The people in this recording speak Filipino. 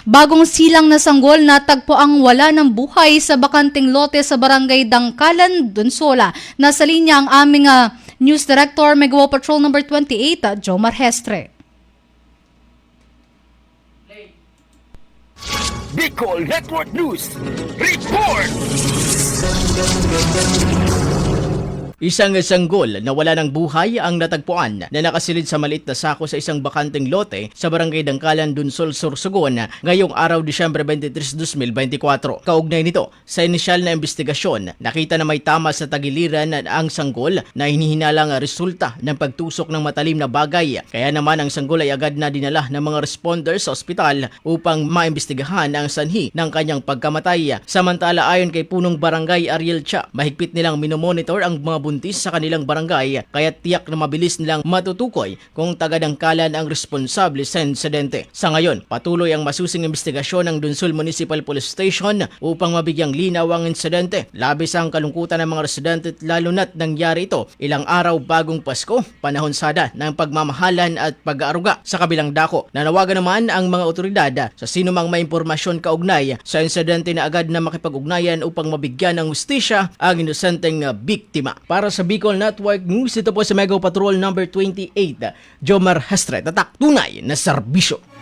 Bagong silang na sanggol na tagpo ang wala ng buhay sa bakanting lote sa barangay Dangkalan, Donsola. Nasa linya ang aming News Director, Megawa Patrol number 28, Jomar Hestre. Bicol Network News Report! Isang sanggol na wala ng buhay ang natagpuan na nakasilid sa maliit na sako sa isang bakanteng lote sa barangay Dangkalan, Dunsol, Sorsogon ngayong araw Disyembre 23, 2024. Kaugnay nito, sa inisyal na investigasyon, nakita na may tama sa tagiliran ang sanggol na hinihinalang resulta ng pagtusok ng matalim na bagay. Kaya naman ang sanggol ay agad na dinala ng mga responders sa ospital upang maimbestigahan ang sanhi ng kanyang pagkamatay. Samantala ayon kay punong barangay Ariel Cha, mahigpit nilang minomonitor ang mga buntis sa kanilang barangay kaya tiyak na mabilis nilang matutukoy kung taga-Dangkalan ang responsable sa insidente. Sa ngayon, patuloy ang masusing investigasyon ng Dunsol Municipal Police Station upang mabigyang linaw ang insidente. Labis ang kalungkutan ng mga residente lalo na't nangyari ito ilang araw bagong Pasko, panahon sada ng pagmamahalan at pag-aaruga. Sa kabilang dako, nanawagan naman ang mga otoridad sa sinumang may impormasyon kaugnay sa insidente na agad na makipag-ugnayan upang mabigyan ng hustisya ang inosenteng biktima. Para sa Bicol Network News, ito po sa Mega Patrol number 28, Jomar Hestre, tatak tunay na serbisyo.